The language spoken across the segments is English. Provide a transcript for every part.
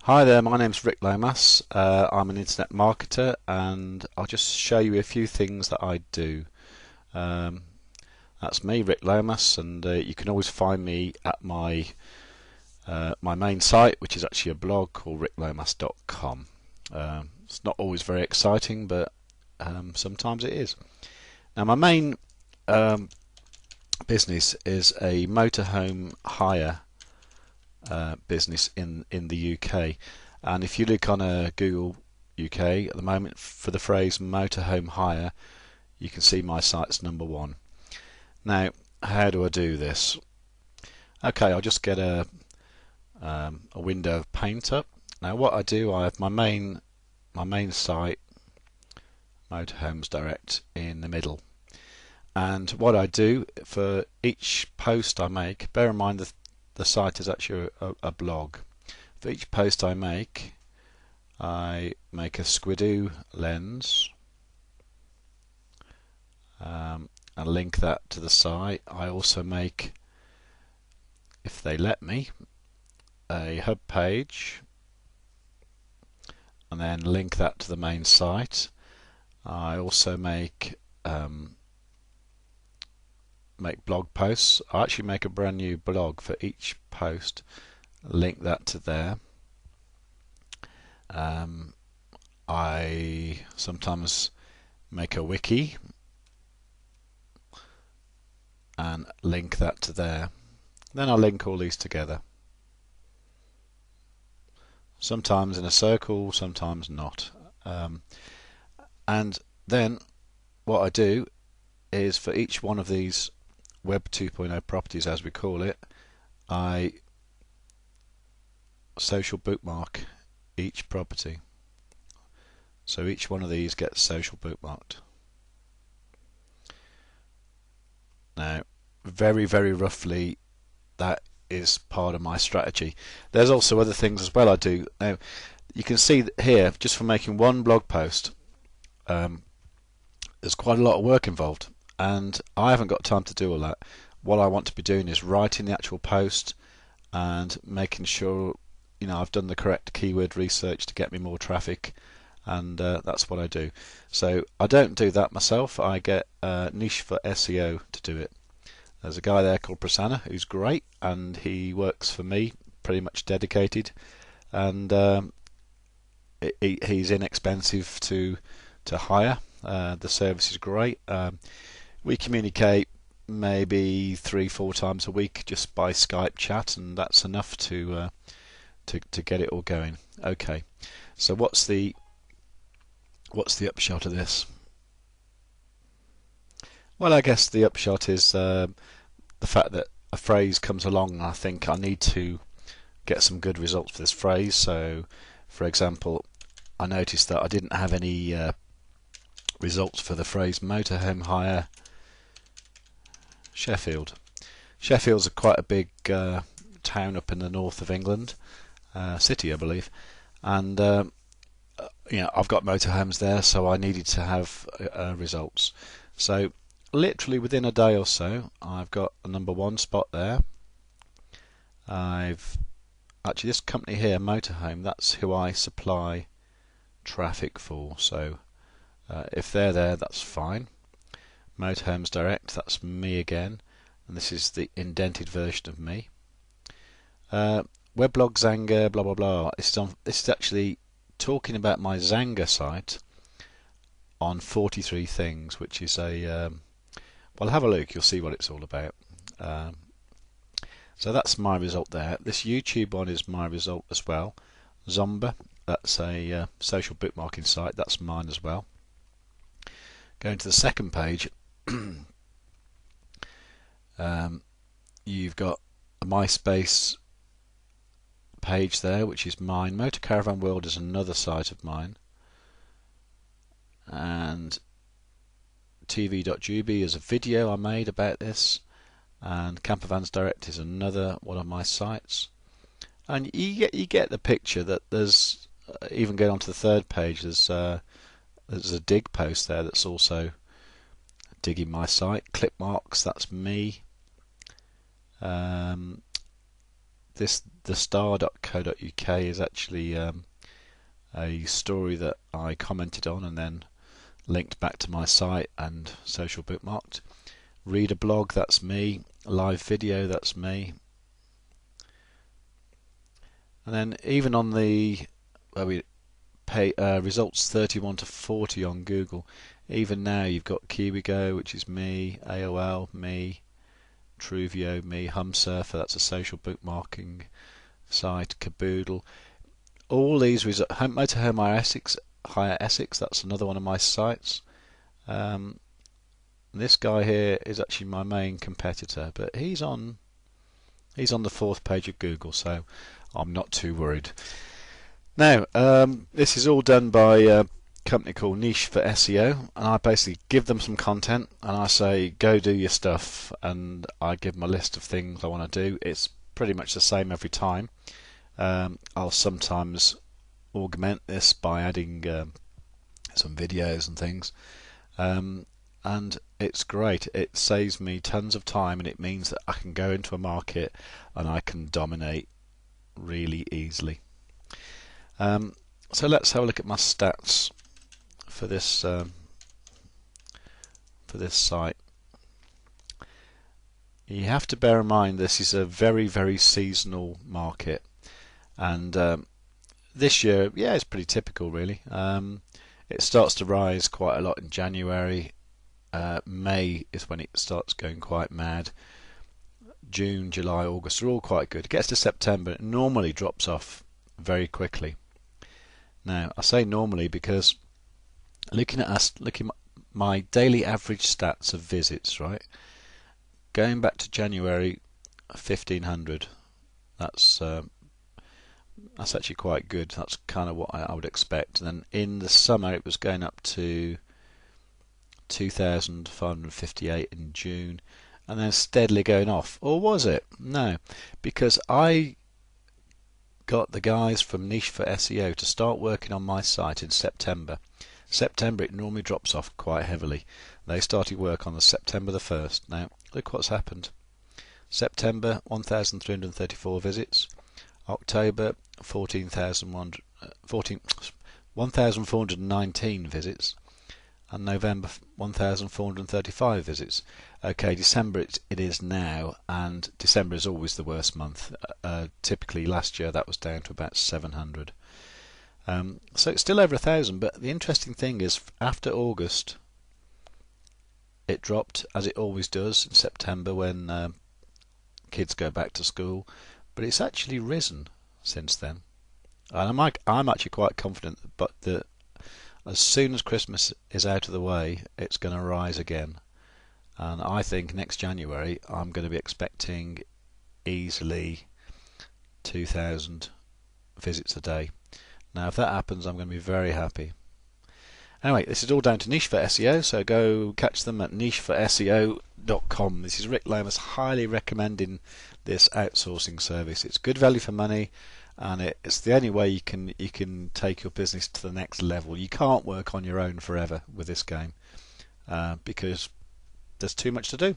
Hi there, my name's Rick Lomas. I'm an internet marketer and I'll just show you a few things that I do. Um, that's me, Rick Lomas, and you can always find me at my main site, which is actually a blog called ricklomas.com. It's not always very exciting, but sometimes it is. Now, my main business is a motorhome hire business in the UK, and if you look on Google UK at the moment for the phrase motorhome hire, you can see my site's #1. Now, how do I do this? Okay, I'll just get a window of paint up. Now, what I do, I have my main site, Motorhomes Direct, in the middle. And what I do for each post I make, bear in mind that the site is actually a blog. For each post I make a squidoo lens and link that to the site. I also make, if they let me, a hub page and then link that to the main site. I also make blog posts. I actually make a brand new blog for each post, link that to there. I sometimes make a wiki and link that to there. Then I link all these together. Sometimes in a circle, sometimes not. And then what I do is for each one of these Web 2.0 properties, as we call it, I social bookmark each property. So each one of these gets social bookmarked. Now, very roughly, that is part of my strategy. There's also other things as well I do. Now, you can see that here, just for making one blog post, there's quite a lot of work involved, and I haven't got time to do all that. What I want to be doing is writing the actual post and making sure I've done the correct keyword research to get me more traffic, and that's what I do. So I don't do that myself. I get NicheForSEO to do it. There's a guy there called Prasanna who's great, and he works for me, pretty much dedicated, and he's inexpensive to hire. The service is great. We communicate maybe 3-4 times a week just by Skype chat, and that's enough to get it all going. Okay, so what's the upshot of this? Well, I guess the upshot is the fact that a phrase comes along and I think I need to get some good results for this phrase. So, for example, I noticed that I didn't have any results for the phrase motorhome hire Sheffield. Sheffield's quite a big town up in the north of England, city I believe, and I've got motorhomes there, so I needed to have results. So literally within a day or so, I've got a #1 spot there. I've actually, this company here, Motorhome, that's who I supply traffic for. So if they're there, that's fine. Motorhomes Direct, that's me again, and this is the indented version of me. Weblog Xanga, blah blah blah. This is actually talking about my Xanga site on 43 things, which is a well, have a look, you'll see what it's all about. So that's my result there. This YouTube one is my result as well. Zomba, that's a social bookmarking site, that's mine as well. Going to the second page, you've got a MySpace page there, which is mine. Motor Caravan World is another site of mine, and TV.GB is a video I made about this, and Campervans Direct is another one of my sites. And you get the picture that there's even going on to the third page. There's a dig post there that's also digging my site. Clip marks, that's me. this thestar.co.uk is actually a story that I commented on and then linked back to my site and social bookmarked. Read a blog, that's me. Live video, that's me. And then even on the where we pay results 31 to 40 on Google, even now you've got KiwiGo, which is me, AOL, me, Truvio, me, HumSurfer, that's a social bookmarking site, Caboodle. All these Motorhome Hire Essex, that's another one of my sites. This guy here is actually my main competitor, but he's on the 4th page of Google, so I'm not too worried. Now, this is all done by a company called NicheForSEO, and I basically give them some content and I say go do your stuff, and I give them a list of things I want to do. It's pretty much the same every time. I'll sometimes augment this by adding some videos and things, and it's great. It saves me tons of time, and it means that I can go into a market and I can dominate really easily. So let's have a look at my stats for this site. You have to bear in mind this is a very seasonal market, and this year, yeah, it's pretty typical really. It starts to rise quite a lot in January. May is when it starts going quite mad. June, July, August are all quite good. It gets to September, it normally drops off very quickly. Now, I say normally because looking at my daily average stats of visits, right? Going back to January, 1,500. That's actually quite good. That's kind of what I would expect. And then in the summer, it was going up to 2,558 in June, and then steadily going off. Or was it? No, because I got the guys from NicheForSEO to start working on my site in September. September it normally drops off quite heavily. They started work on the September the 1st. Now look what's happened. September 1,334 visits. October 1,419 visits. And November 1,435 visits. Okay, December it is now, and December is always the worst month. Typically last year that was down to about 700. So it's still over 1,000, but the interesting thing is after August it dropped, as it always does in September when kids go back to school, but it's actually risen since then. And I'm actually quite confident that as soon as Christmas is out of the way, it's going to rise again. And I think next January I'm going to be expecting easily 2,000 visits a day. Now if that happens, I'm going to be very happy. Anyway, this is all down to NicheForSEO, so go catch them at NicheForSEO.com. This is Rick Lomas highly recommending this outsourcing service. It's good value for money, and it's the only way you can take your business to the next level. You can't work on your own forever with this game because there's too much to do.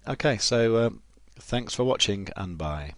Okay, so thanks for watching, and bye.